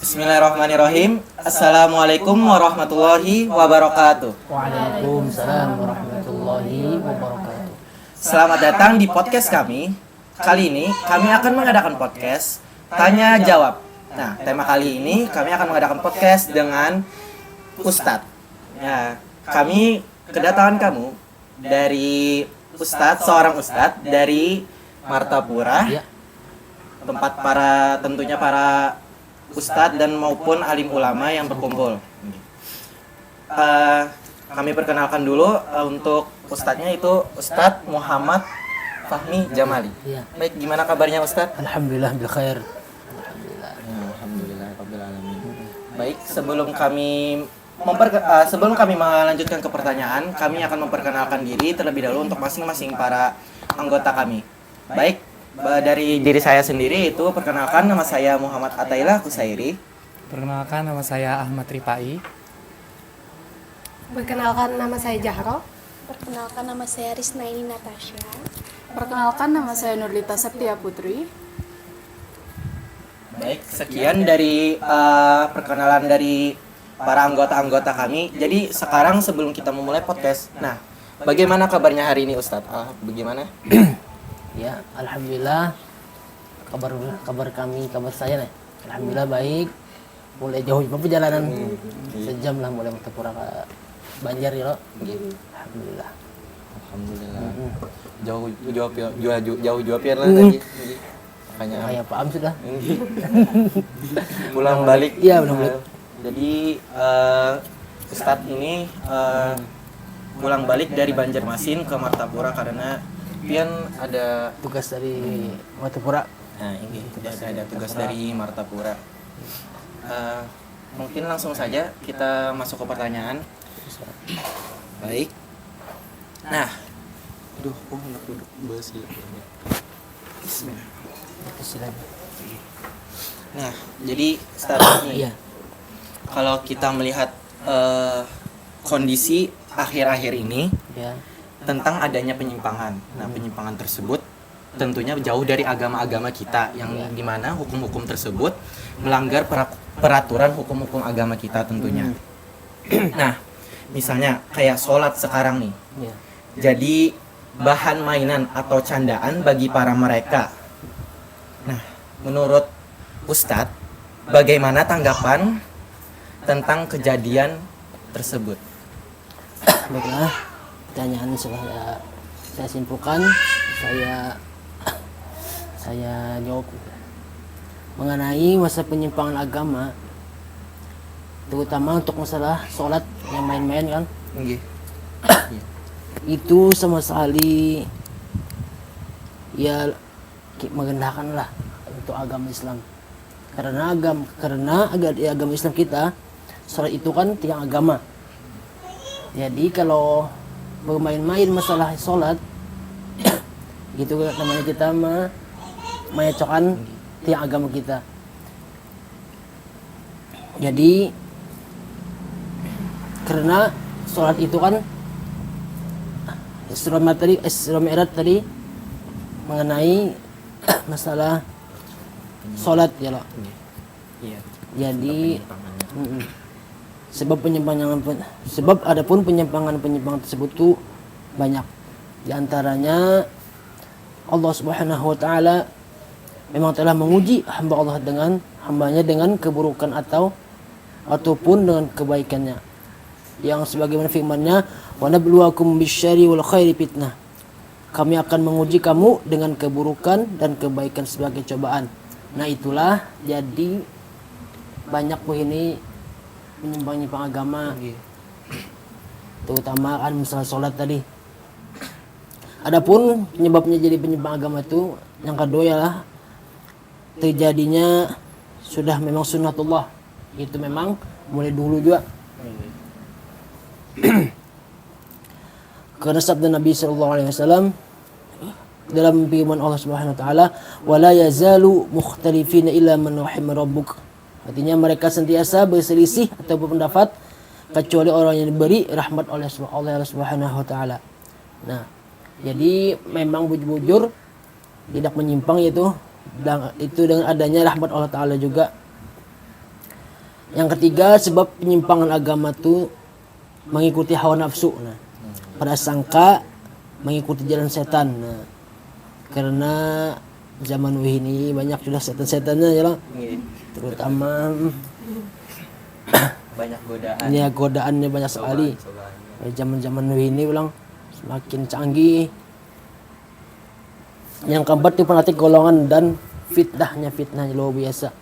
Bismillahirrahmanirrahim. Assalamualaikum warahmatullahi wabarakatuh. Waalaikumsalam warahmatullahi wabarakatuh. Selamat datang di podcast kami. Kali ini kami akan mengadakan podcast tanya jawab. Nah, tema kali ini kami akan mengadakan podcast dengan Ustadz. Ya, kami kedatangan kamu dari seorang Ustadz dari Martapura. Ya. Tempat tentunya para ustadz dan maupun alim ulama yang berkumpul. Kami perkenalkan dulu untuk ustadznya itu Ustadz Muhammad Fahmi Jamali. Ya. Baik, gimana kabarnya Ustadz? Alhamdulillah bil khair. Alhamdulillah rabbil alamin. Baik, sebelum kami melanjutkan ke pertanyaan, kami akan memperkenalkan diri terlebih dahulu untuk masing-masing para anggota kami. Baik, dari diri saya sendiri itu perkenalkan, nama saya Muhammad Atailah Kusairi. Perkenalkan, nama saya Ahmad Ripai. Perkenalkan, nama saya Jahro. Perkenalkan, nama saya Risnaini Natasha. Perkenalkan, nama saya Nurlita Septia Putri. Baik, sekian dari perkenalan dari para anggota-anggota kami. Jadi sekarang sebelum kita memulai podcast, nah, bagaimana kabarnya hari ini Ustadz? Bagaimana? Ya, alhamdulillah. Kabar saya nih. Alhamdulillah baik. Mulai jauh perjalanan. Sejam lah mulai Martapura ke Banjar ya, loh. Alhamdulillah. Jauh pian lah tadi. Makanya Kayak paham sudah. pulang balik. Iya, pulang balik. Jadi Ustadz ini pulang balik dari Banjarmasin ke Martapura karena pian ada Tugas dari Martapura. Nah, ini ada tugas dari Martapura. Mungkin langsung saja kita masuk ke pertanyaan. Baik. Nah, enak duduk bahas ya. Bismillah. Silakan. Nah, jadi Ustadz nih, Iya. kalau kita melihat kondisi akhir-akhir ini Ya. tentang adanya penyimpangan. Nah, penyimpangan tersebut tentunya jauh dari agama-agama kita yang dimana hukum-hukum tersebut melanggar peraturan hukum-hukum agama kita tentunya. Nah, misalnya kayak sholat sekarang nih, Ya. jadi bahan mainan atau candaan bagi para mereka. Nah, menurut Ustadz, bagaimana tanggapan tentang kejadian tersebut? Baiklah, pertanyaan sudah saya simpulkan, saya jawab mengenai masa penyimpangan agama, terutama untuk masalah sholat yang main-main kan, itu sama sekali ya merendahkan lah untuk agama Islam, karena agama Islam kita sholat itu kan tiang agama. Jadi kalau bermain-main masalah sholat gitu namanya kita menyocokkan tiang agama kita. Jadi karena sholat itu kan Isra Mi'raj tadi mengenai masalah sholat ya loh. Iya. Jadi sebab adapun penyimpangan tersebut tuh banyak. Di antaranya Allah Subhanahu wa taala memang telah menguji hambanya dengan keburukan ataupun dengan kebaikannya. Yang sebagaimana firman-Nya, "Wa nabluwakum bisyarri wal khairi fitnah." Kami akan menguji kamu dengan keburukan dan kebaikan sebagai cobaan. Nah, itulah jadi banyak ini menyimpang agama, terutama kan masalah sholat tadi. Adapun penyebabnya jadi penyimpang agama itu yang kedua ialah terjadinya sudah memang sunnatullah, itu memang mulai dulu juga. Karena sabda Nabi SAW dalam firman Allah Subhanahu wa taala, "Wala yazalu mukhtalifina illa man rahima rabbuk." Artinya mereka sentiasa berselisih atau berpendapat kecuali orang yang diberi rahmat oleh Allah Subhanahu wa taala. Nah, jadi memang bujur-bujur tidak menyimpang itu dengan adanya rahmat Allah taala juga. Yang ketiga, sebab penyimpangan agama itu mengikuti hawa nafsu. Nah, prasangka mengikuti jalan setan. Nah, karena zaman ini banyak sudah setan-setannya ya lah. Terutama Banyak godaan. ya godaannya banyak sekali. Zaman-zaman ini ulang semakin canggih. Yang keempat itu fanatik golongan dan fitnah luar biasa.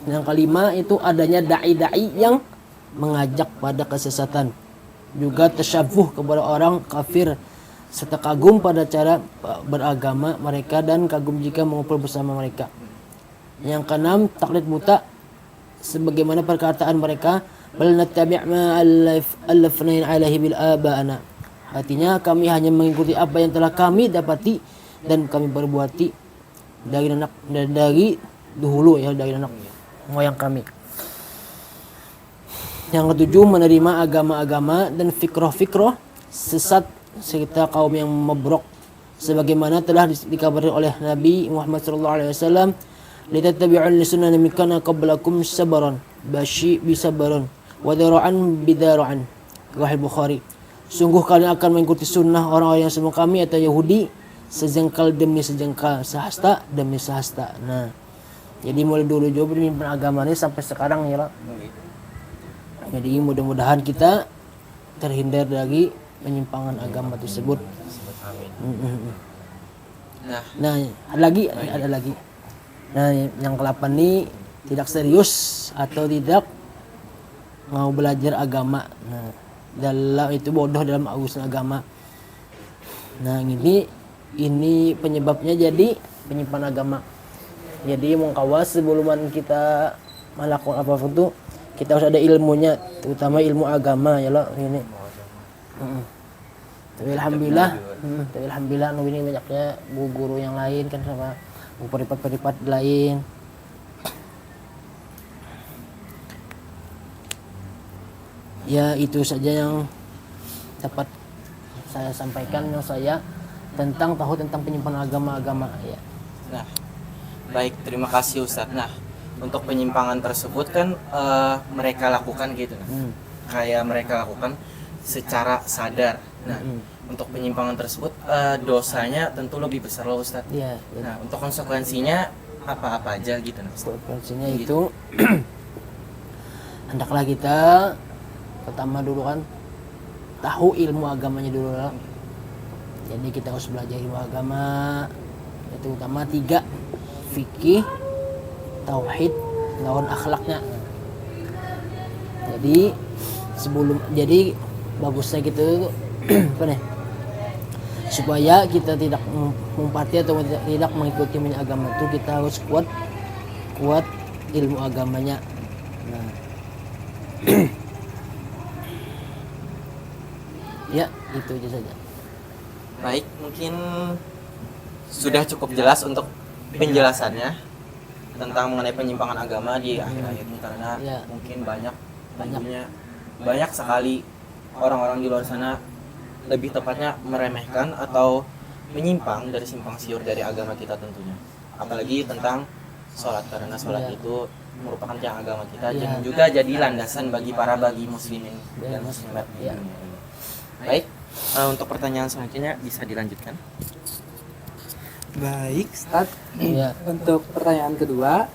Yang kelima itu adanya dai-dai yang mengajak pada kesesatan. Juga tasyabuh kepada orang kafir serta kagum pada cara beragama mereka dan kagum jika mengumpul bersama mereka. Yang keenam, taklid buta sebagaimana perkataan mereka, bal nattabi' ma alafnain alaihi bil aba'ana. Artinya kami hanya mengikuti apa yang telah kami dapati dan kami perbuati dari dahulu ya, dari anak moyang kami. Yang ketujuh, menerima agama-agama dan fikroh-fikroh sesat serta kaum yang mabrok sebagaimana telah dikabarkan oleh Nabi Muhammad SAW, litattabi'un lisunana mikana qablakum sabaran bashi bisabaran wa dara'an bidara'an. Sahih Bukhari. Sungguh kalian akan mengikuti sunnah orang-orang yang sebelum kami atau Yahudi, sejengkal demi sejengkal, sehasta demi sehasta. Nah, jadi mulai dulu juga pemimpin agama ini sampai sekarang ya lah. Jadi mudah-mudahan kita terhindar dari penyimpangan agama tersebut. Nah, ada lagi. Nah, yang ke-8 ini tidak serius atau tidak mau belajar agama. Nah, dalam itu bodoh dalam urusan agama. Nah, ini penyebabnya jadi penyimpangan agama. Jadi mengkawas sebelum kita melakukan apapun itu kita harus ada ilmunya, terutama ilmu agama ya loh ini. Tapi alhamdulillah ini banyaknya guru yang lain kan sama peripat lain. Ya itu saja yang dapat saya sampaikan yang saya tentang penyimpangan agama-agama ya. Nah, baik, terima kasih Ustadz. Nah, untuk penyimpangan tersebut kan mereka lakukan gitu. Kayak mereka lakukan secara sadar. Nah, untuk penyimpangan tersebut dosanya tentu lebih besar loh Ustadz. Ya. Nah, untuk konsekuensinya apa-apa aja gitu nah, Ustadz. Konsekuensinya itu hendaklah kita pertama dulu kan tahu ilmu agamanya dulu lah. Jadi kita harus belajar ilmu agama itu utama 3, fikih, tauhid, lawan akhlaknya. Jadi bagusnya gitu apa nih? Supaya kita tidak mempati atau tidak mengikuti agama itu, kita harus kuat ilmu agamanya. Nah. Ya, itu aja saja. Baik, mungkin sudah cukup jelas untuk penjelasannya tentang mengenai penyimpangan agama di akhir-akhir ini, karena mungkin banyak sekali orang-orang di luar sana, lebih tepatnya meremehkan atau menyimpang dari simpang siur dari agama kita tentunya. Apalagi tentang sholat, karena sholat itu merupakan tiang agama kita dan juga jadi landasan bagi muslimin dan muslimat di dunia ini. Baik, untuk pertanyaan selanjutnya bisa dilanjutkan. Baik, Ustaz. Ya. Untuk pertanyaan kedua,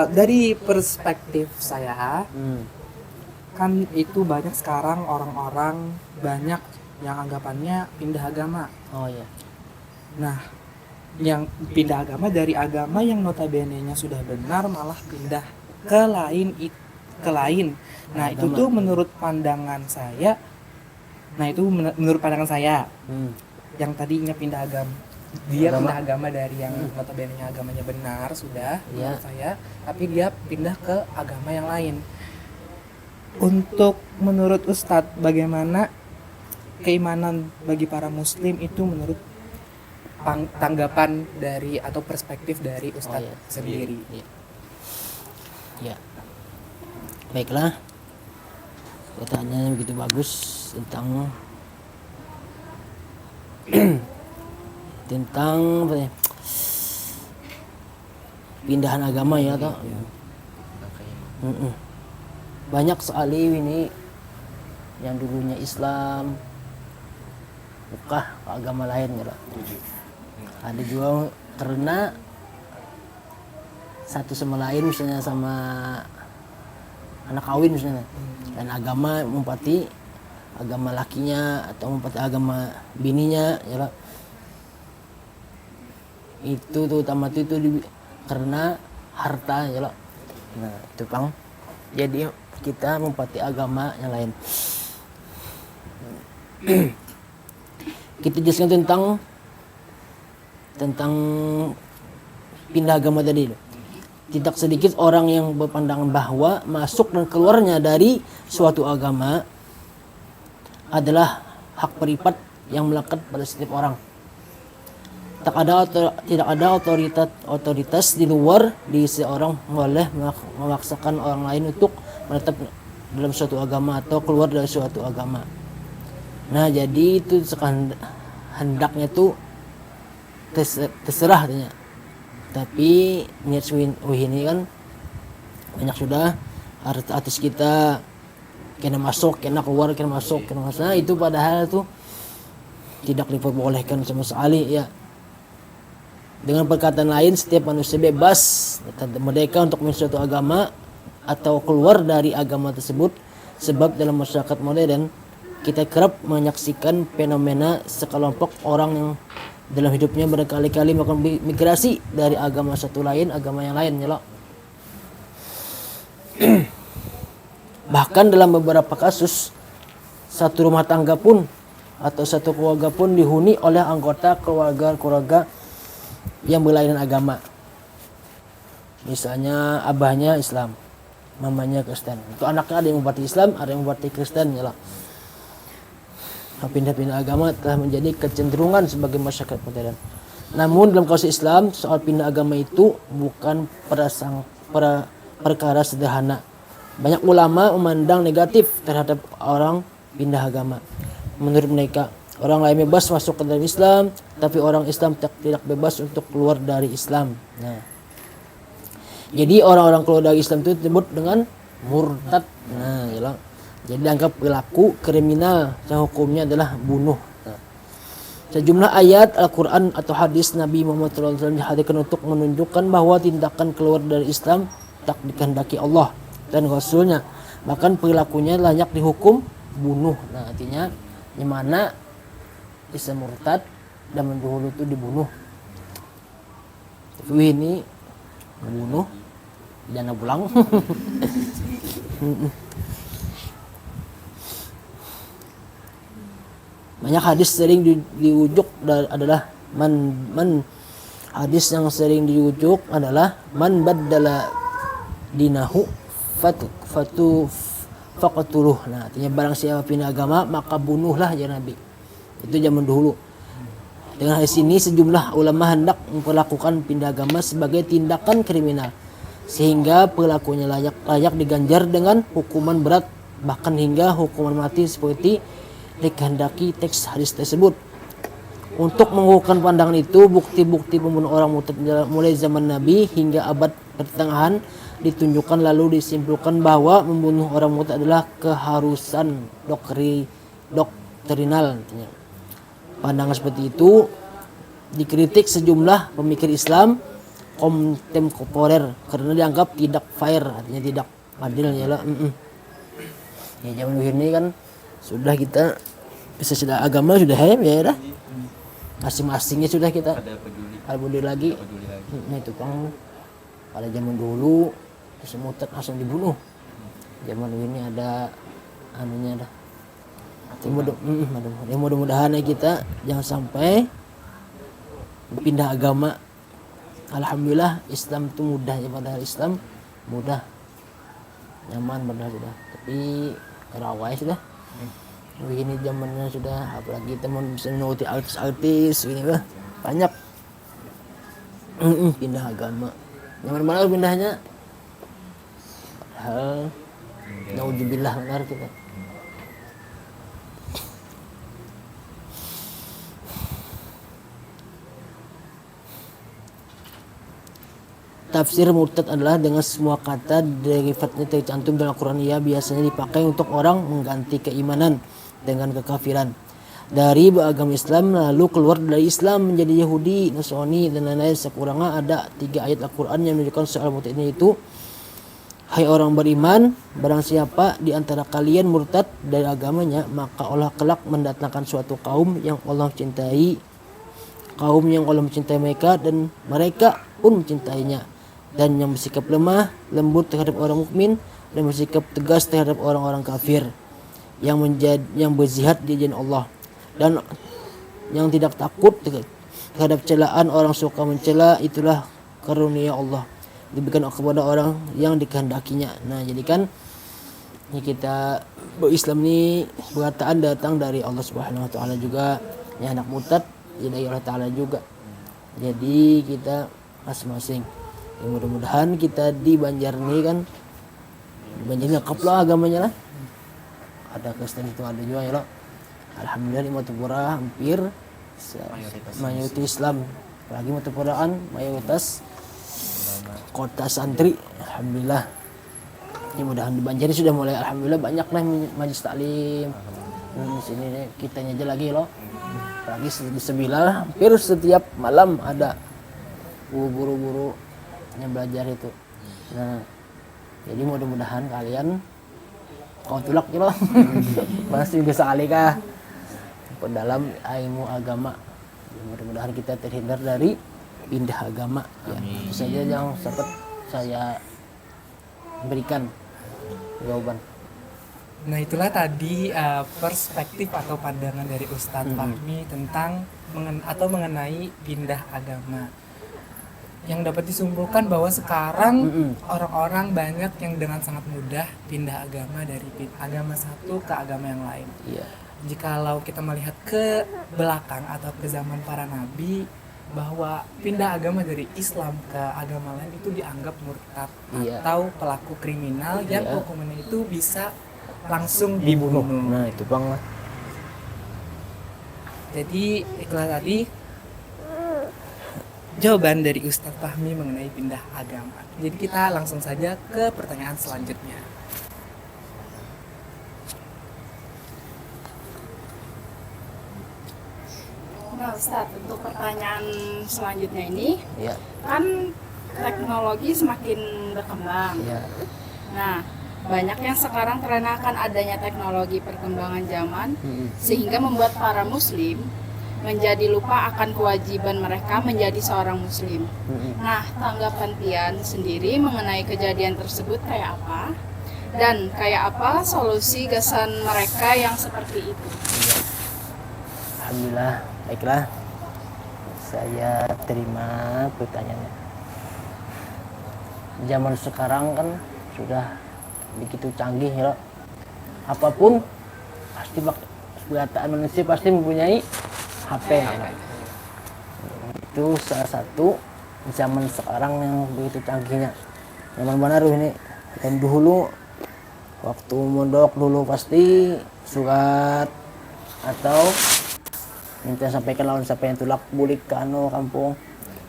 dari perspektif saya, kan itu banyak sekarang orang-orang banyak yang anggapannya pindah agama. Oh ya. Nah, yang pindah agama dari agama yang notabene-nya sudah benar malah pindah ke lain. Nah, itu tuh menurut pandangan saya. Yang tadinya pindah agama, pindah agama dari yang notabene-nya agamanya benar sudah menurut saya, tapi dia pindah ke agama yang lain. Untuk menurut Ustadz, bagaimana keimanan bagi para muslim itu menurut tanggapan dari atau perspektif dari Ustadz sendiri? Ya. Baiklah. Pertanyaannya begitu bagus tentang apa ya? pindahan agama ya toh. Banyak sekali ini yang dulunya Islam buka ke agama lain ya toh. Ada juga karena satu sama lain misalnya sama anak kawin misalnya, dan agama mempati agama lakinya atau mempati agama bininya ya lah. Itu terutama itu karena harta ya lah. Nah itu pang, jadi kita mempati agama yang lain. Kita jelaskan tentang pindah agama tadi. Tidak sedikit orang yang berpandangan bahwa masuk dan keluarnya dari suatu agama adalah hak privat yang melekat pada setiap orang. Tidak ada otoritas di luar di seorang boleh memaksakan orang lain untuk menetap dalam suatu agama atau keluar dari suatu agama. Nah jadi itu hendaknya tuh terserah katanya. Tapi niat ini kan banyak sudah artis kita kena masuk, kena keluar, kena masuk, kena masuk. Nah, itu padahal itu tidak diperbolehkan sama sekali ya. Dengan perkataan lain, setiap manusia bebas merdeka untuk memilih suatu agama atau keluar dari agama tersebut. Sebab dalam masyarakat modern kita kerap menyaksikan fenomena sekelompok orang yang dalam hidupnya berkali-kali melakukan migrasi dari agama satu lain agama yang lain ya. Bahkan dalam beberapa kasus satu rumah tangga pun atau satu keluarga pun dihuni oleh anggota keluarga yang berlainan agama. Misalnya abahnya Islam, mamanya Kristen. Itu anaknya ada yang membaptis Islam, ada yang membaptis Kristen ya lah. Pindah-pindah agama telah menjadi kecenderungan sebagai masyarakat modern. Namun dalam kasus Islam, soal pindah agama itu bukan perkara sederhana. Banyak ulama memandang negatif terhadap orang pindah agama. Menurut mereka, orang lain bebas masuk ke dalam Islam, tapi orang Islam tidak bebas untuk keluar dari Islam. Nah, jadi orang-orang keluar dari Islam itu disebut dengan murtad. Nah, yalah. Jadi dianggap pelaku kriminal yang hukumnya adalah bunuh. Nah, sejumlah ayat Al-Quran atau hadis Nabi Muhammad SAW dihadirkan untuk menunjukkan bahwa tindakan keluar dari Islam tak dikehendaki Allah dan Rasulnya. Bahkan perilakunya layak dihukum bunuh. Nah artinya yang mana bisa murtad dan mendahulu itu dibunuh. Tapi ini membunuh dana pulang. Banyak hadis sering diujuk adalah hadis yang sering diujuk adalah man baddala dinahu faqatuluh. Nah, artinya barang siapa pindah agama maka bunuhlah ya Nabi. Itu zaman dulu. Dengan hadis ini sejumlah ulama hendak memperlakukan pindah agama sebagai tindakan kriminal sehingga pelakunya layak diganjar dengan hukuman berat bahkan hingga hukuman mati seperti dikehendaki teks hadis tersebut. Untuk mengukuhkan pandangan itu, bukti-bukti pembunuh orang murtad mulai zaman Nabi hingga abad pertengahan ditunjukkan lalu disimpulkan bahwa membunuh orang murtad adalah keharusan doktrinal. Pandangan seperti itu dikritik sejumlah pemikir Islam kontemporer karena dianggap tidak fair, artinya tidak adil ya lah. Ya zaman ini kan sudah kita bisa sudah agama sudah ya dah masing-masingnya sudah kita peduli lagi. Nah itu kan pada zaman dulu semua langsung dibunuh. Zaman ini ada anunya dah. Mudah-mudahan kita jangan sampai pindah agama. Alhamdulillah Islam itu mudah ya, padahal Islam mudah nyaman padahal sudah, tapi kerawai sudah. Begini zamannya sudah, apalagi teman bisa menuruti artis-artis ini lah banyak pindah agama. Yang mana pindahnya? Padahal naudzubillah benar kita. tafsir murtad adalah dengan semua kata derivatnya tercantum dalam Al-Quran. Ia biasanya dipakai untuk orang mengganti keimanan dengan kekafiran dari beragama Islam lalu keluar dari Islam menjadi Yahudi, Nasrani dan lain-lain. Sekurangnya ada 3 ayat Al-Quran yang menunjukkan soal murtad ini, itu hai orang beriman, barang siapa di antara kalian murtad dari agamanya, maka Allah kelak mendatangkan suatu kaum yang Allah cintai, kaum yang Allah mencintai mereka dan mereka pun mencintainya, dan yang bersikap lemah lembut terhadap orang mukmin dan bersikap tegas terhadap orang-orang kafir, yang berzihad di jalan Allah dan yang tidak takut terhadap celaan orang suka mencela. Itulah karunia Allah diberikan kepada orang yang dikehendakinya. Nah, jadi kan ini kita berislam ini perkataan datang dari Allah Subhanahu wa taala juga. Ya, anak murtad dari Allah taala juga. Jadi kita masing-masing. Ya, mudah-mudahan kita di Banjar ini kan Banjar lengkap lah agamanya lah. Ada Kristen itu ada juga ya loh. Alhamdulillah di Matupura hampir mayoritas Islam. Apalagi Matupuraan mayoritas kota santri. Alhamdulillah. Ya, mudah-mudahan di Banjar sudah mulai alhamdulillah banyak lah majelis taklim. Di sini nih, kitanya aja lagi loh. Apalagi di Sembilan hampir setiap malam ada guru-guru yang belajar itu. Nah, jadi mudah-mudahan kalian kau tulak gitu loh. Masih bisa alikah dalam ilmu agama. Mudah-mudahan kita terhindar dari pindah agama. Ya, itu saja yang sempat saya berikan jawaban. Nah, itulah tadi perspektif atau pandangan dari Ustadz Fahmi tentang mengenai pindah agama. Yang dapat disimpulkan bahwa sekarang orang-orang banyak yang dengan sangat mudah pindah agama dari agama satu ke agama yang lain. Iya. Jikalau kita melihat ke belakang atau ke zaman para nabi, bahwa pindah agama dari Islam ke agama lain itu dianggap murtad atau pelaku kriminal yang hukumannya itu bisa langsung dibunuh. Nah, itu bang lah. Jadi itulah tadi jawaban dari Ustadz Fahmi mengenai pindah agama. Jadi kita langsung saja ke pertanyaan selanjutnya. Nah, Ustadz, untuk pertanyaan selanjutnya ini, Ya. kan teknologi semakin berkembang. Ya. Nah, banyak yang sekarang karena akan adanya teknologi perkembangan zaman, sehingga membuat para muslim menjadi lupa akan kewajiban mereka menjadi seorang muslim. Nah, tanggapan Tian sendiri mengenai kejadian tersebut kayak apa? Dan kayak apa solusi kesan mereka yang seperti itu? Alhamdulillah, baiklah. Saya terima pertanyaannya. Zaman sekarang kan sudah begitu canggih ya. Apapun pasti perkataan manusia pasti mempunyai HP. Itu salah satu zaman sekarang yang begitu canggihnya. Zaman baru ini. Dan dulu waktu mondok dulu pasti surat atau minta sampaikan lawan siapa yang tulak bulik ke kampung.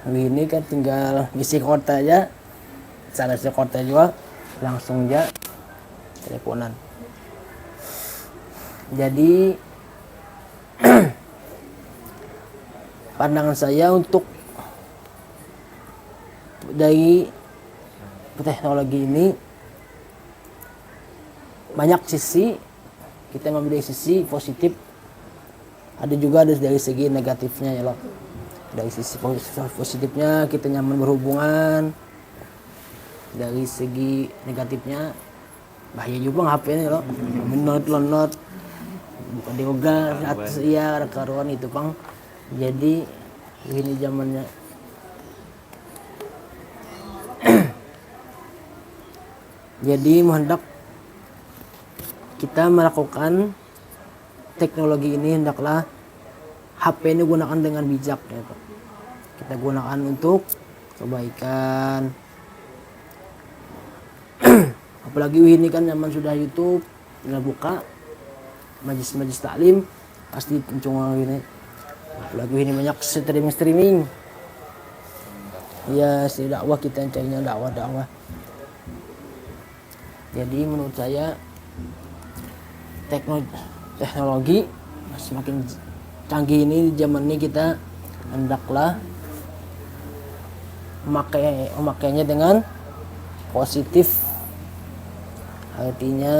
Hari ini kan tinggal ngisi kota aja, sana si kota juga langsung aja teleponan. Jadi pandangan saya untuk dari teknologi ini banyak sisi, kita memilih sisi positif. Ada juga dari segi negatifnya ya loh. Dari sisi positifnya kita nyaman berhubungan. Dari segi negatifnya bahaya juga HP ini loh. Menot bukan dioga atas iya karuan itu Bang. Jadi ini zamannya. Jadi hendak kita melakukan teknologi ini, hendaklah HP ini gunakan dengan bijak ya Pak. Kita gunakan untuk kebaikan. Apalagi ini kan zaman sudah YouTube, tinggal buka majlis-majlis taklim pasti pencungan ini. Apalagi ini banyak streaming. Ya, si dakwah kita yang carinya dakwah. Jadi menurut saya teknologi semakin canggih ini, di zaman ini kita hendaklah memakainya dengan positif. Artinya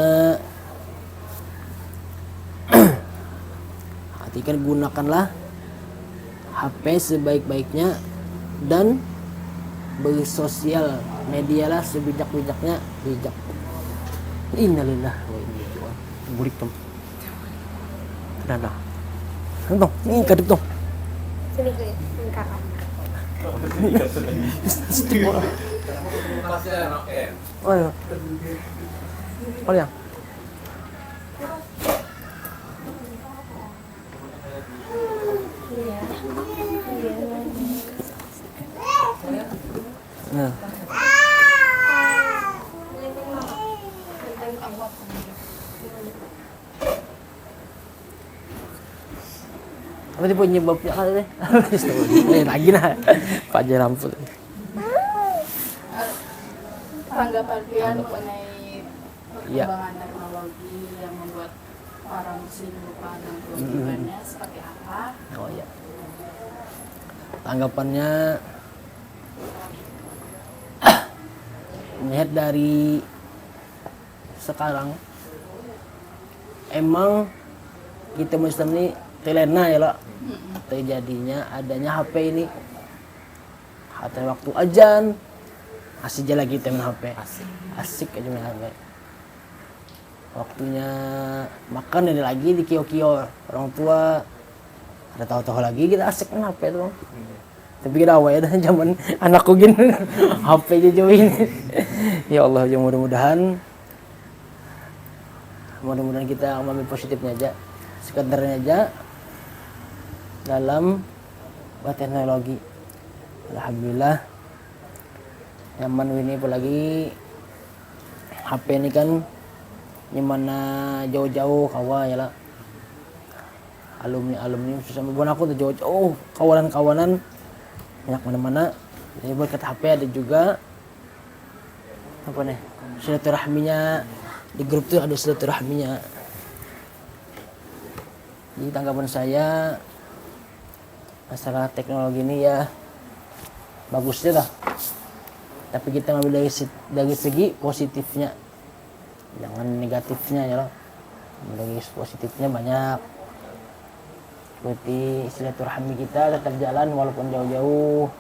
gunakanlah HP sebaik-baiknya dan bersosial medialah sebijak-bijaknya. Innalillah wa inna ilaihi raji'un. Burik tom. Ada. Tong, ini kadep tong. Sini kakak. Oh ya. Oh ya. Nah. Apa tipe penyebabnya kan deh? Lagi nah, Pak Jeramput. Tanggapan kalian mengenai Iya. perkembangan teknologi yang membuat para muslim lupa dengan kewajibannya seperti apa? Oh ya. Tanggapannya melihat dari sekarang emang kita Muslim ini telena ya lah terjadinya adanya HP ini. Hatta waktu ajan asik aja lagi temen HP, asik aja main HP. Waktunya makan ini lagi di kio-kio orang tua, ada tahu-tahu lagi kita asik main HP tuh. Tapi kita awalnya dah zaman anakku gini HP aja join. Ya Allah, ya mudah-mudahan kita mengambil positifnya aja, sekedarnya aja dalam teknologi. Alhamdulillah nyaman ini, apalagi HP ini kan gimana jauh-jauh kawan ya lah, alumni susah bukan aku tuh jauh-jauh kawanan banyak mana-mana. Jadi berkat HP ada juga apa nih silaturahminya, di grup tuh ada silaturahminya. Jadi tanggapan saya masalah teknologi ini ya bagusnya lah, tapi kita ngambil dari segi positifnya, jangan negatifnya ya loh. Dari positifnya banyak, seperti silaturahmi kita tetap jalan walaupun jauh-jauh.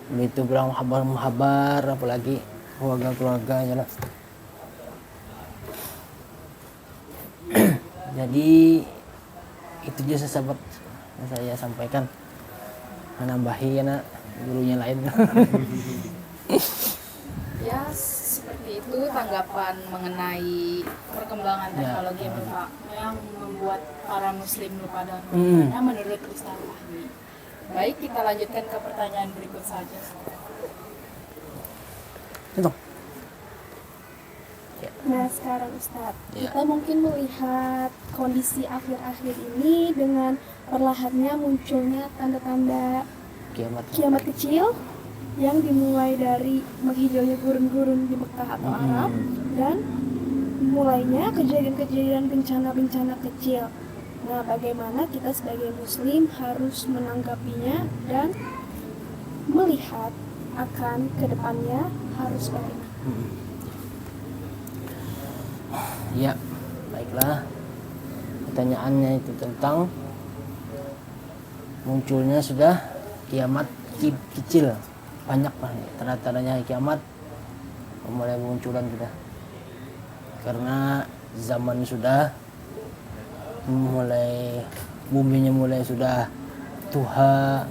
Begitu bilang kabar apalagi keluarga-keluarganya lah. Jadi itu aja sahabat yang saya sampaikan, menambahi ya gurunya lain. Ya, seperti itu tanggapan mengenai perkembangan teknologi yang membuat para muslim lupa dengan kewajibannya menurut Ustaz Fahmi. Baik, kita lanjutkan ke pertanyaan berikut saja. Itu. Nah sekarang Ustadz, kita mungkin melihat kondisi akhir-akhir ini dengan perlahannya munculnya tanda-tanda kiamat kecil yang dimulai dari menghijaunya gurun-gurun di Mekah atau Arab, dan mulainya kejadian-kejadian bencana-bencana kecil. Nah, bagaimana kita sebagai muslim harus menanggapinya dan melihat akan kedepannya harus bagaimana? Ya, baiklah. Pertanyaannya itu tentang munculnya sudah kiamat kecil. Banyak lah tanda-tandanya kiamat mulai munculan sudah. Karena zaman sudah mulai, buminya mulai sudah tua.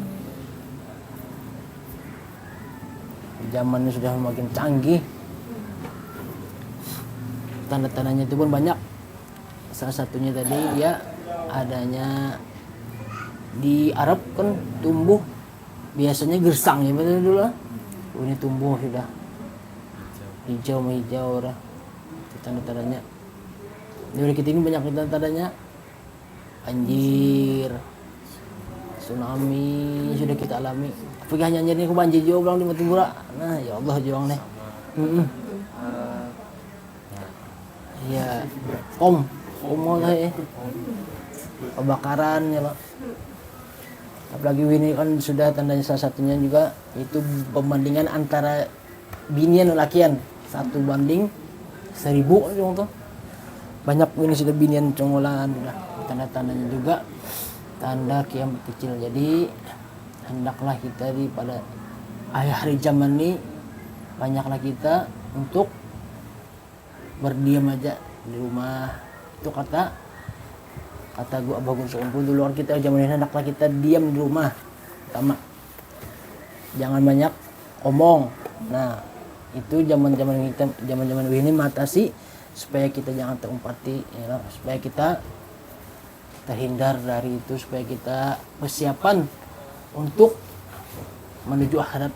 Zamannya sudah makin canggih. Tanda-tandanya itu pun banyak. Salah satunya tadi ya adanya di Arab kan tumbuh biasanya gersang ya betul dulu lah. Ini tumbuh sudah hijau lah. Itu tanda-tandanya. Di kita ini banyak tanda-tandanya. Banjir, tsunami sudah kita alami. Tapi hanya jadi banjir juga bilang di Matibura. Nah, ya Allah juang nih. Ya, mau saya kebakaran ya Pak. Apalagi ini kan sudah tandanya salah satunya juga itu pembandingan antara binian dan lakian 1:1000 tuh. Banyak ini sudah binian conggolan udah tanda-tandanya juga tanda kiamat kecil. Jadi hendaklah kita pada akhir zaman ini banyaklah kita untuk berdiam aja di rumah. Itu kata gua Bagun Sekumpul dulu orang kita zaman ini hendaklah kita diam di rumah. Pertama, jangan banyak omong. Nah, itu zaman-zaman ini matasi supaya kita jangan terumpati ya, supaya kita terhindar dari itu, supaya kita persiapan untuk menuju akhirat.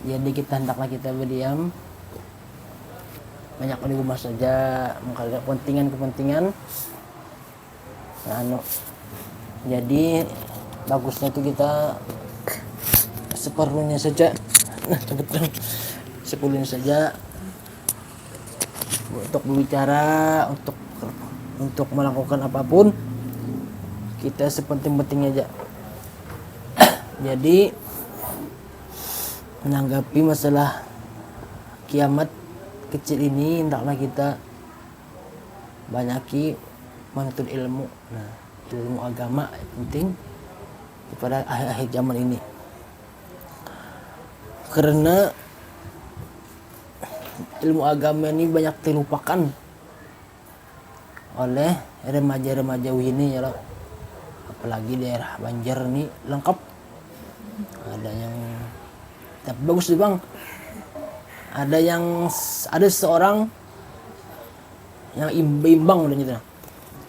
Jadi kita hendaklah kita berdiam banyak di rumah saja, mengkalir kepentingan jadi bagusnya itu kita seperlunya saja seperlunya saja untuk berbicara, untuk melakukan apapun kita sepenting-pentingnya aja. Jadi menanggapi masalah kiamat kecil ini hendaklah kita banyaki menuntut ilmu. Nah, ilmu agama penting pada akhir zaman ini. Karena ilmu agama ini banyak dilupakan oleh remaja-remaja ini ya, apalagi daerah Banjar ini lengkap. Ada yang tapi bagus sih Bang. Ada seorang yang bimbang udah gitu.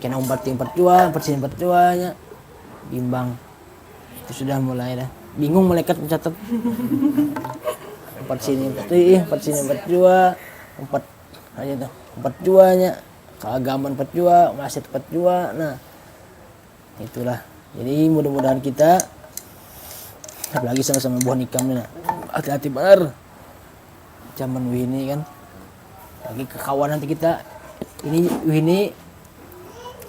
Kena empat cuanya bimbang. Itu sudah mulai dah. Bingung malaikat mencatat. Empat sini empat jua, empat juanya, keagamaan 4 jua, masjid 4 jua. Nah, itulah. Jadi mudah-mudahan kita apalagi sama-sama buah nikam nih, nah. Hati-hati benar. Zaman ini kan lagi kekawanan nanti kita ini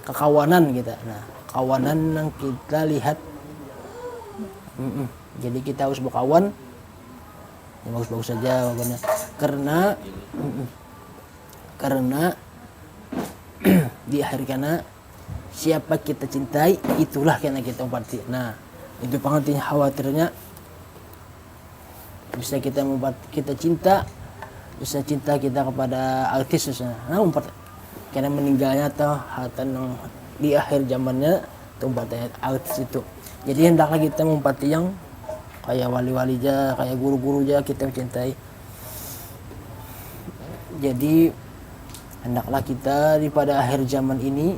kekawanan kita. Nah, kawanan yang kita lihat jadi kita harus berkawan yang bagus-bagus saja makanya karena di akhir kana siapa kita cintai itulah karena kita umpati. Nah, itu pengertiannya khawatirnya bisa kita cinta kita kepada artis misalnya. Nah, karena meninggalnya atau hatan yang di akhir zamannya umpatnya artis itu. Jadi hendaklah kita mengumpati yang kayak wali-wali aja, kayak guru-guru aja kita mencintai. Jadi hendaklah kita pada akhir zaman ini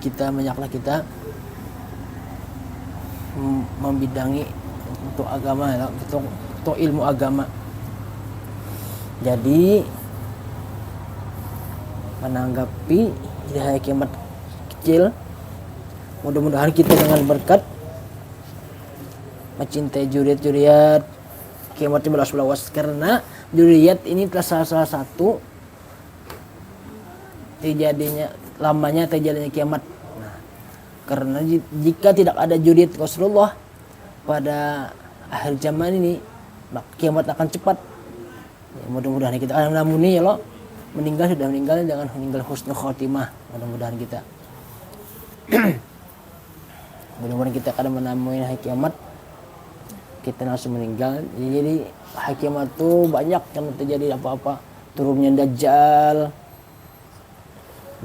kita banyaklah kita membidangi untuk agama ya, untuk ilmu agama. Jadi menanggapi hari kiamat kecil, mudah-mudahan kita dengan berkat mencintai juriyat kiamat belas karena juriyat ini salah satu lamanya terjadinya kiamat. Nah, karena jika tidak ada juriyat Rasulullah pada akhir zaman ini, kiamat akan cepat. Ya, mudah-mudahan kita namun ya lo sudah meninggal jangan meninggal husnul khotimah. Mudah-mudahan kita mudah-mudahan kita akan menemui hari kiamat kita langsung meninggal. Jadi hari kiamat itu banyak yang terjadi apa-apa, turunnya Dajjal,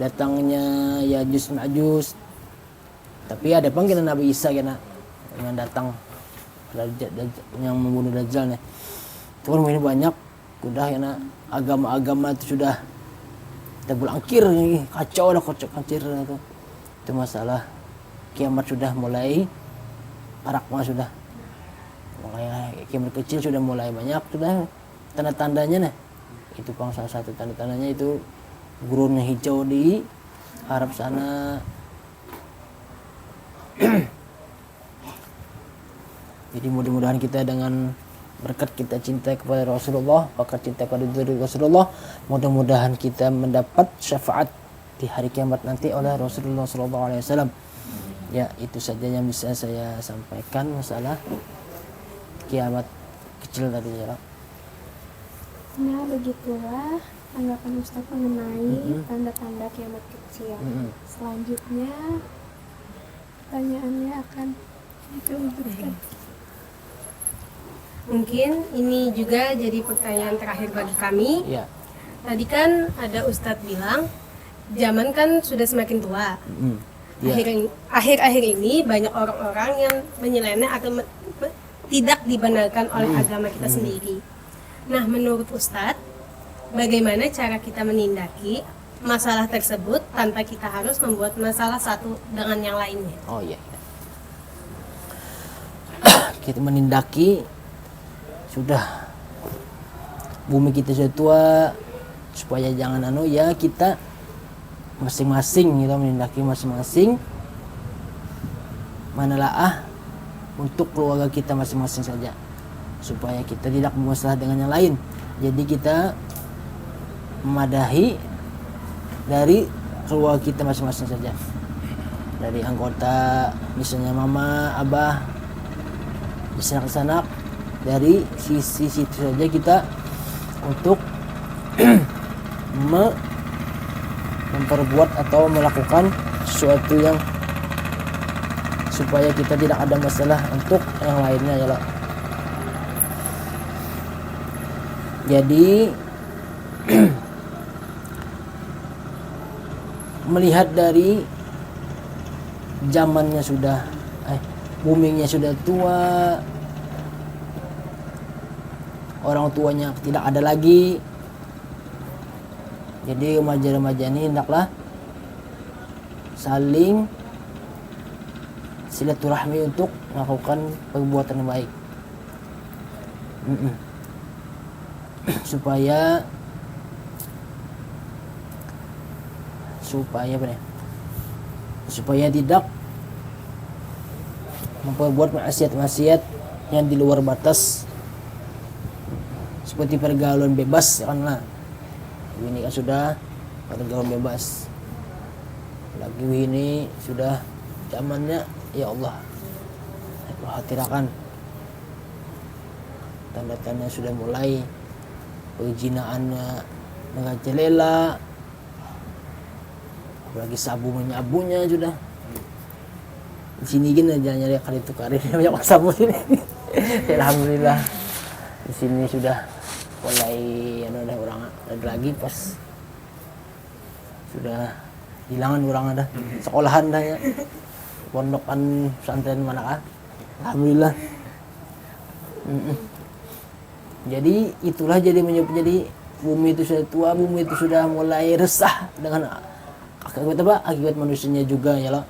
datangnya Yajuj Ma'juj. Tapi ada panggilan Nabi Isa yang datang yang membunuh Dajjal nih. Turun ini banyak udah ya agama-agama itu sudah terbelangkir nih, kacau kancir itu masalah kiamat sudah mulai arakma sudah mulai kiamat kecil sudah mulai banyak sudah tanda-tandanya nih. Itu salah satu tanda-tandanya itu gurun hijau di Arab sana, Jadi mudah-mudahan kita dengan berkat kita cinta kepada Rasulullah, berkat cinta kepada diri Rasulullah, mudah-mudahan kita mendapat syafaat di hari kiamat nanti oleh Rasulullah SAW. Ya, itu saja yang bisa saya sampaikan masalah kiamat kecil tadi ya. Nah, begitulah tanggapan Ustadz mengenai tanda-tanda kiamat kecil. Selanjutnya pertanyaannya akan dilanjutkan. Mungkin ini juga jadi pertanyaan terakhir bagi kami. Ya. Tadi kan ada Ustadz bilang zaman kan sudah semakin tua. Ya. Akhir-akhir ini banyak orang-orang yang menyeleneh atau tidak dibenarkan oleh agama kita sendiri. Nah, menurut Ustadz, bagaimana cara kita menindaki masalah tersebut tanpa kita harus membuat masalah satu dengan yang lainnya? Oh iya. Kita menindaki sudah bumi kita sudah tua, supaya jangan kita masing-masing kita menindaki masing-masing menelaah untuk keluarga kita masing-masing saja, supaya kita tidak bermasalah dengan yang lain. Jadi kita memadahi dari keluarga kita masing-masing saja, dari anggota misalnya mama, abah, sanak-sanak, dari sisi situ saja kita untuk memperbuat atau melakukan sesuatu yang supaya kita tidak ada masalah untuk yang lainnya ya lah. Jadi melihat dari zamannya sudah buminya sudah tua, orang tuanya tidak ada lagi. Jadi remaja-remaja ini hendaklah saling silaturahmi untuk melakukan perbuatan yang baik. Supaya tidak memperbuat maksiat-maksiat yang di luar batas, seperti pergaulan bebas karena ini kan sudah pergaulan bebas, lagi ini sudah zamannya ya Allah, perhatikan tanda-tanda sudah mulai perjinaannya merajalela, apalagi sabu menyabunya sudah di sini gini aja nyari kali tukarin banyak sabu sini. Alhamdulillah di sini sudah mulai ada orang ada lagi pas sudah hilangan orang ada sekolahan dah ya, pondokan pesantren mana alhamdulillah. Jadi itulah jadi bumi itu sudah tua, bumi itu sudah mulai resah dengan akibat manusianya juga ya lah,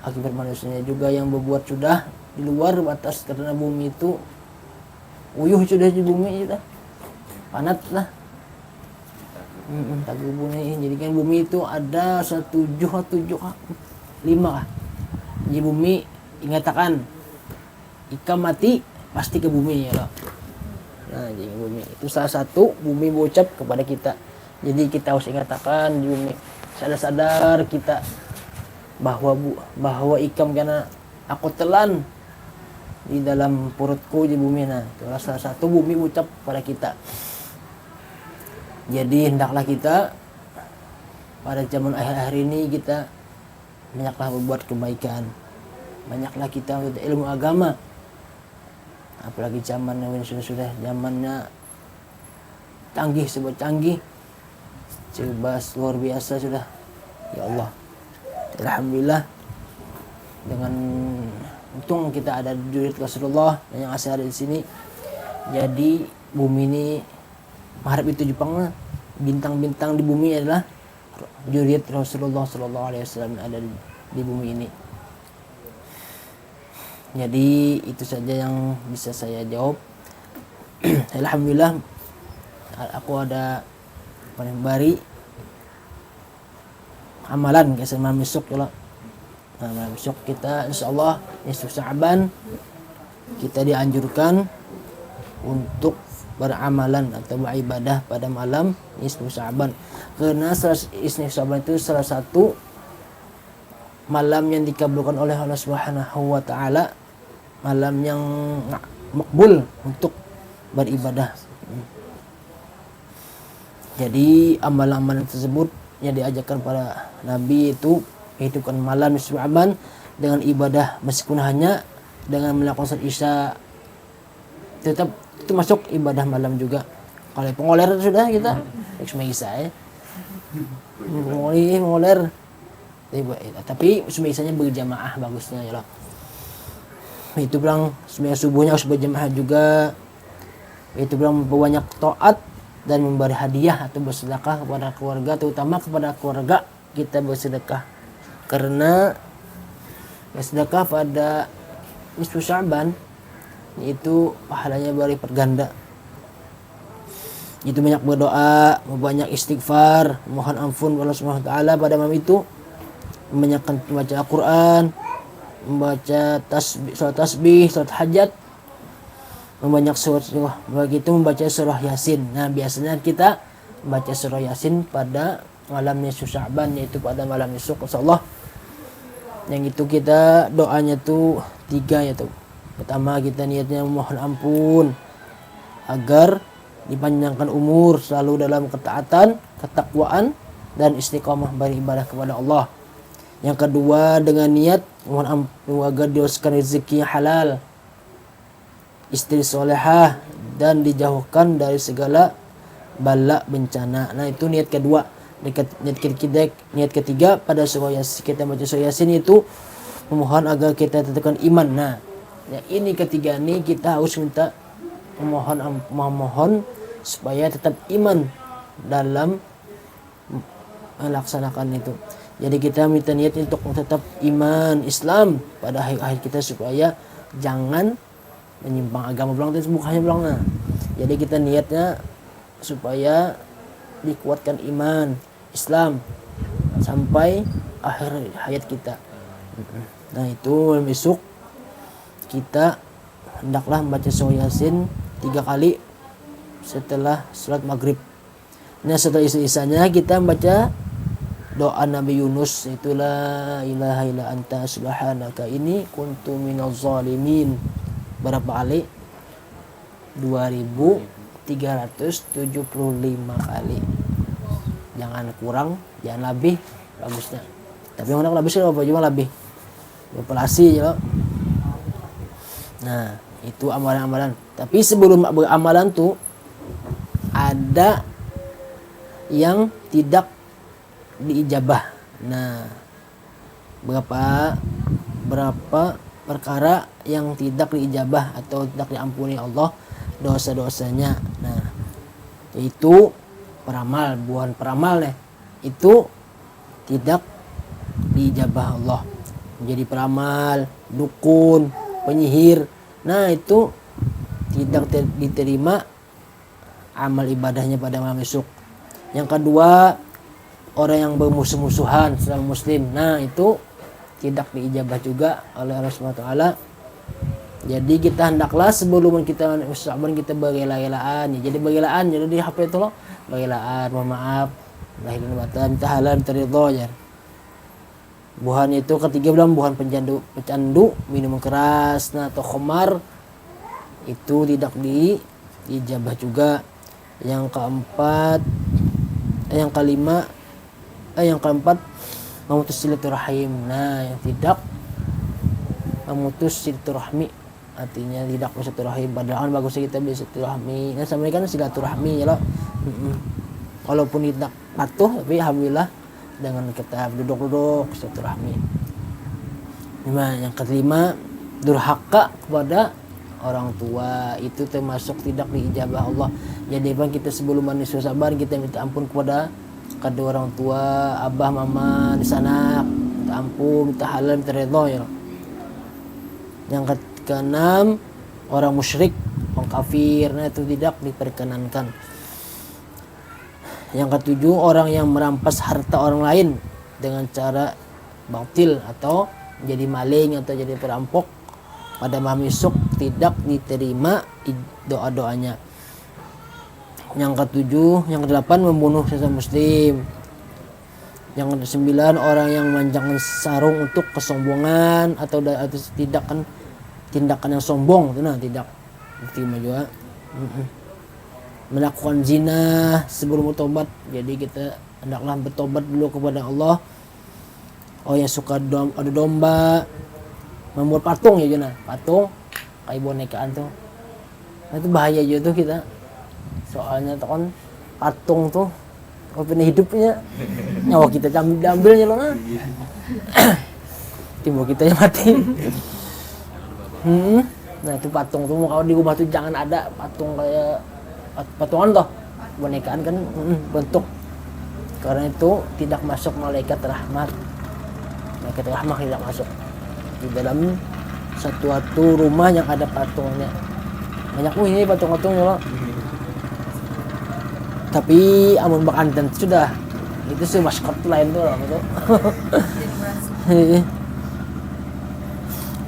akibat manusianya juga yang berbuat sudah di luar batas, karena bumi itu uyuh sudah di bumi itu panat lah. Tapi bumi jadi kan bumi itu ada 7 atau 5 kah? Jadi bumi ingatakan ikan mati pasti ke bumi ya lah. Nah, jadi bumi itu salah satu bumi berucap kepada kita. Jadi kita harus ingatakan di bumi, sadar kita bahwa ikam karena aku telan di dalam perutku di bumi. Nah, itu salah satu bumi berucap pada kita. Jadi hendaklah kita pada zaman akhir-akhir ini kita banyaklah berbuat kebaikan, banyaklah kita untuk ilmu agama, apalagi zaman yang sudah zamannya canggih, sebut canggih, cerdas luar biasa sudah ya Allah. Alhamdulillah dengan untung kita ada jurid Rasulullah yang asal ada di sini. Jadi bumi ini mengharap itu Jepang, bintang-bintang di bumi adalah jurid Rasulullah SAW ada di bumi ini. Jadi itu saja yang bisa saya jawab. Alhamdulillah aku ada bari amalan kesan besok ya. Nah, malam besok kita insyaallah nisfu Sya'ban kita dianjurkan untuk beramalan atau beribadah pada malam nisfu Sya'ban. Karena nisfu Sya'ban itu salah satu malam yang dikabulkan oleh Allah Subhanahu wa taala, malam yang makbul untuk beribadah. Jadi amalan-amalan tersebut yang diajarkan pada Nabi itu hidupkan malam Sya'ban dengan ibadah meskipun hanya dengan melakukan salat Isya, tetap itu masuk ibadah malam juga. Kalau pengoler sudah kita Isma Isya ya. Pengoler. Tapi Isma Isyanya berjamaah bagusnya ya lah. Itu bilang sembahyang subuhnya harus berjamaah juga. Itu bilang banyak taat dan memberi hadiah atau bersedekah kepada keluarga, terutama kepada keluarga kita bersedekah. Karena bersedekah pada nisfu Sya'ban itu pahalanya berlipat ganda. Itu banyak berdoa, banyak istighfar, mohon ampun Allah Subhanahu wa taala pada malam itu, membanyakkan membaca Al-Qur'an, membaca salat tasbih, salat hajat, membanyak surah, begitu membaca surah Yasin. Nah, biasanya kita membaca surah Yasin pada malam nisfu Sya'ban, yaitu pada malam esok insyaallah. Yang itu kita doanya tuh 3 yaitu. Pertama kita niatnya mohon ampun agar dipanjangkan umur selalu dalam ketaatan, ketakwaan dan istiqamah beribadah kepada Allah. Yang kedua dengan niat mohon ampun agar diberikan rezeki yang halal, istri solehah dan dijauhkan dari segala bala bencana. Nah, itu niat kedua. Niat ketiga pada surah Yasin, kita baca surah Yasin itu memohon agar kita tetapkan iman. Nah, ya ini ketiga ini kita harus minta memohon supaya tetap iman dalam melaksanakan itu. Jadi kita minta niat untuk tetap iman Islam pada akhir-akhir kita supaya jangan menyimpang agama belang itu bukannya belang. Nah, jadi kita niatnya supaya dikuatkan iman Islam sampai akhir hayat kita. Nah, itu besok kita hendaklah membaca surah Yasin 3 kali setelah salat maghrib. Nah, setelah isya-isyanya kita membaca doa Nabi Yunus, itu la ilaha illa anta subhanaka inni kuntu minaz zalimin. Berapa kali? 2375 kali. Jangan kurang, jangan lebih, bagusnya. Tapi yang hendak lebih sih apa cuma lebih. Populasi ya. Nah, itu amalan-amalan. Tapi sebelum beramalan tuh ada yang tidak diijabah. Nah, berapa perkara yang tidak diijabah atau tidak diampuni Allah dosa-dosanya. Nah, itu peramal, bukan peramal ya. Itu tidak diijabah Allah. Menjadi peramal, dukun, penyihir. Nah, itu tidak diterima amal ibadahnya pada malam esok. Yang kedua, orang yang bermusuh-musuhan sesama muslim. Nah, itu tidak diijabah juga oleh Allah Subhanahu wa taala. Jadi kita hendaklah sebelum kita Sya'ban kita berela-elaan. Jadi berela-elaan jadi di HP itu loh. Berela-elaan, mohon maaf, lahir dan batin, minta halal, minta ridho ya. Buhan itu ketiga bilang buhan pecandu, minuman keras, nah atau khamar itu tidak diijabah juga. Yang keempat memutus silaturahim. Nah, yang tidak memutus silaturahmi artinya tidak bersilaturahim, padahal bagusnya kita bersilaturahmi. Nah, sama kan silaturahmi ya loh. Walaupun tidak patuh tapi alhamdulillah dengan kita duduk-duduk silaturahmi. Nah, yang kelima durhaka kepada orang tua itu termasuk tidak diijabah Allah. Jadi bang kita sebelum nisfu Sya'ban kita minta ampun kepada kedua orang tua, abah, mama, di sana, minta ampun, minta halal, minta ridho ya. Yang keenam orang musyrik, orang kafir, nah itu tidak diperkenankan. Yang ketujuh orang yang merampas harta orang lain dengan cara batil atau jadi maling atau jadi perampok, pada malam esok tidak diterima doa-doanya. Yang ketujuh, yang kedelapan membunuh sesama muslim. Yang kesembilan orang yang memanjangkan sarung untuk kesombongan atau tindakan yang sombong itu tidak diterima juga. Melakukan zina sebelum bertobat, jadi kita hendaklah bertobat dulu kepada Allah. Oh yang suka ada domba, membuat patung ya Jona, patung kayak bonekaan tuh, nah, itu bahaya juga tuh kita, soalnya tuh kan patung tuh opini hidupnya nyawa kita diambilnya loh nah. Timbul kita yang mati. Nah itu patung tuh kalau diubah tuh jangan ada patung kayak patungan toh, bonekaan kan bentuk, karena itu tidak masuk malaikat rahmat. Malaikat rahmat tidak masuk di dalam satu rumah yang ada patungnya. Banyak ini patung-patungnya loh. Tapi amun bakanten sudah itu sih maskot lain tuh loh gitu.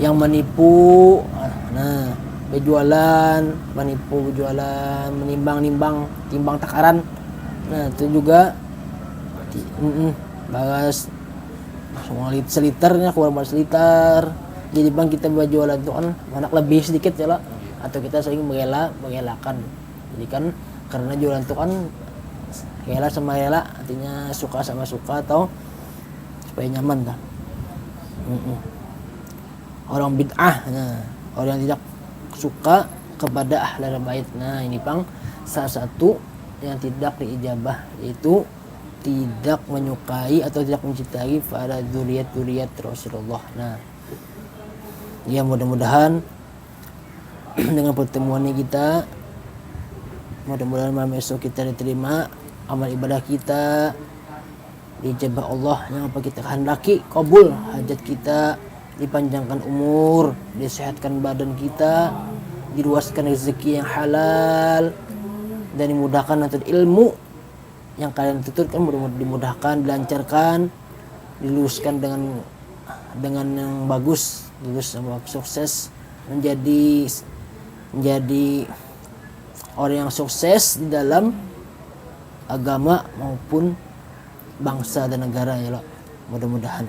Yang menipu, nah berjualan, menipu berjualan, menimbang takaran, nah itu juga bagas semua seliternya keluar seliter. Jadi bang kita berjualan itu kan anak lebih sedikit ya lah, atau kita sering mengelakkan. Jadi kan karena jualan itu kan rela sama rela, artinya suka sama suka atau supaya nyaman kan. Orang bid'ah, nah orang yang tidak suka kepada ahlul bait. Nah ini pang salah satu yang tidak diijabah, yaitu tidak menyukai atau tidak mencintai pada dzurriyyat Rasulullah. Nah ya mudah-mudahan dengan pertemuan ini kita, mudah-mudahan malam esok kita diterima amal ibadah kita, dijabah Allah yang apa kita kehendaki, kabul hajat kita, dipanjangkan umur, disehatkan badan kita, diluaskan rezeki yang halal, dan dimudahkan untuk ilmu yang kalian tuntut kan dimudahkan, dilancarkan, diluluskan dengan yang bagus, lulus sama sukses, menjadi orang yang sukses di dalam agama maupun bangsa dan negara ya Allah. Mudah-mudahan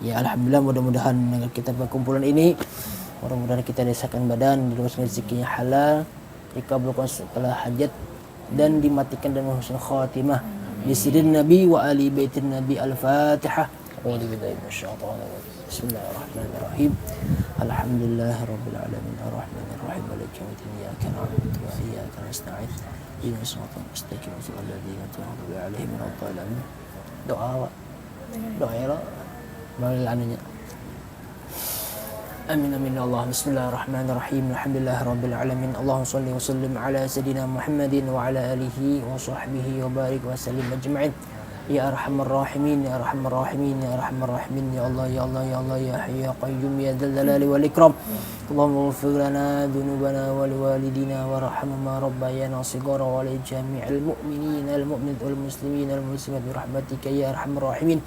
ya alhamdulillah, mudah-mudahan dengan kita perkumpulan ini, mudah-mudahan kita desakan badan, diluaskan rezekinya halal, dikabulkan segala hajat, dan dimatikan dengan husnul khatimah. Bisirin Nabi wa ali baitin Nabi. Al-Fatihah. Bismillahirrahmanirrahim. Alhamdulillahirabbil alamin arrahmanir rahim maliki yaumiddin iyyaka na'budu wa iyyaka nasta'in ihdinas siratal mustaqim siratal ladzina an'amta 'alaihim ghairil maghdubi 'alaihim. Doa ya malil anunya. Amin amin Allah. Bismillahirrahmanirrahim. Alhamdulillahirabbil alamin. Allahumma shalli wa sallim ala sayidina Muhammadin wa ala alihi wa sahbihi wa barik wa sallim ajma'in. Ya arhamar rahimin, ya arhamar rahimin, ya arhamar rahimin, ya Allah, ya Allah, ya Allah, ya hayyu ya qayyum, ya dzal jalali wal ikram. Allahumma ighfir lana dhunubana wa liwalidina warhamhuma rabbayana shighara wa li jami'il mu'minina wal mu'minat wal muslimina wal muslimat bi rahmatika ya arhamar rahimin.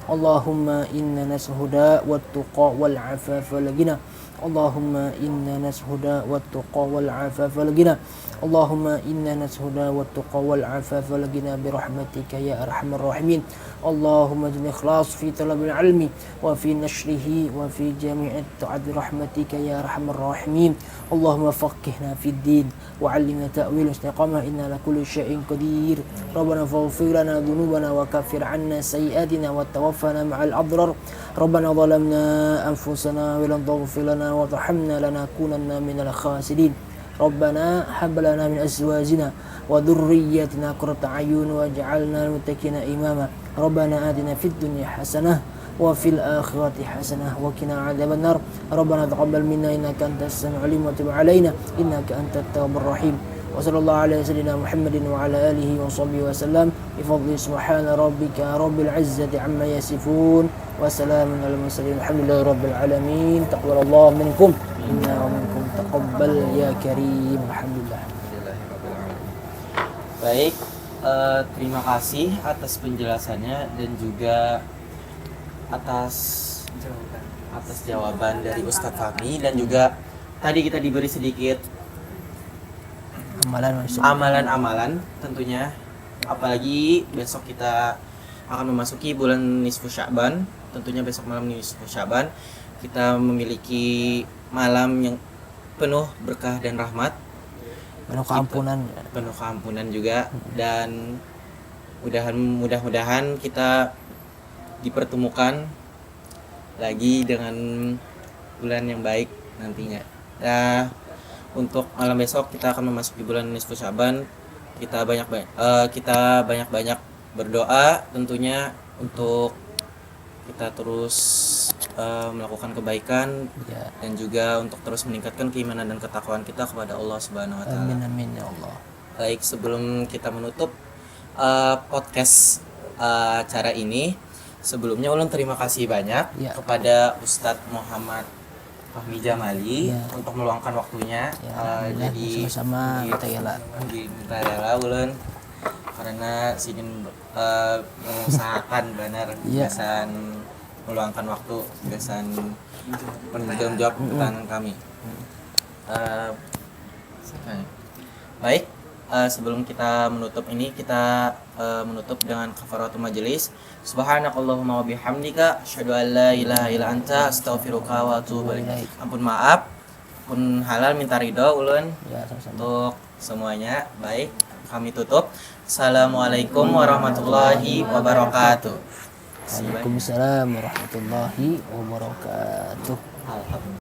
Allahumma inna nas'aluka wat tuqa wal 'afafa wal ghina. Allahumma inna nas'aluka wat tuqa wal 'afafa wal ghina. Allahumma inna nas'aluka wat tuqa wal 'afafa wal ghina bi rahmatika ya arhamar rahimin. Allahumma ij'al ikhlas fi talabil ilmi wa fi nashrihi wa fi jami'it ta'at bi rahmatika ya arhamar rahimin. Allahumma faqihna fid din wa 'allimna ta'wil istiqamah inna ala kulli syai'in qadir. Rabbana faghfir lana dhunubana wa kaffir 'anna sayyi'atina wa tawaffana ma'al abrar. Rabbana zalamna anfusana wa lam taghfir lana wa tarhamna lanakunanna minal khasirin. Rabbana hab lana min azwajina wa dhurriyyatina qurrata a'yun waj'alna lil muttaqina imama. Rabbana atina fid dunya hasanah wa fil akhirati hasanah wa qina adzaban nar. Rabbana taqabbal minna innaka antas samiul alim wa tub 'alaina innaka antat tawwabur rahim. Wa sallallahu ala sayyidina Muhammadin wa ala alihi wa sahbihi wa sallam. Bi fadli subhana rabbika rabbil izzati amma yasifun wa salamun alal mursalin alhamdulillahi rabbil alamin. Taqabbalallahu minkum inna wa minkum taqabbal ya karim. Alhamdulillah. Baik, terima kasih atas penjelasannya dan juga atas atas jawaban dari Ustadz Fahmi, dan juga tadi kita diberi sedikit amalan-amalan tentunya, apalagi besok kita akan memasuki bulan nisfu Sya'ban. Tentunya besok malam nisfu Sya'ban kita memiliki malam yang penuh berkah dan rahmat, penuh keampunan juga, dan mudah-mudahan kita dipertemukan lagi dengan bulan yang baik nantinya. Nah, untuk malam besok kita akan memasuki bulan nisfu Sya'ban. Kita banyak-banyak berdoa tentunya untuk kita terus melakukan kebaikan dan juga untuk terus meningkatkan keimanan dan ketakwaan kita kepada Allah Subhanahu wa taala. Amin ya Allah. Baik, sebelum kita menutup podcast acara ini, sebelumnya ulun terima kasih banyak kepada Ustadz Muhammad Fahmi Jamali untuk meluangkan waktunya. Jadi sama-sama kita rela ulun karena ingin mengusahakan benar biasan meluangkan waktu, biasan menjawab pertanyaan kami. Baik, sebelum kita menutup ini, kita menutup dengan kafaratul majelis. Subhanakallahumma wa bihamdika asyhadu an la ilaha illa anta astaghfiruka wa atubu ilaik. Ampun maaf, pun halal minta ridho ulun untuk semuanya. Baik, kami tutup. Assalamualaikum warahmatullahi wabarakatuh. Waalaikumsalam warahmatullahi wabarakatuh. Alhamdulillah.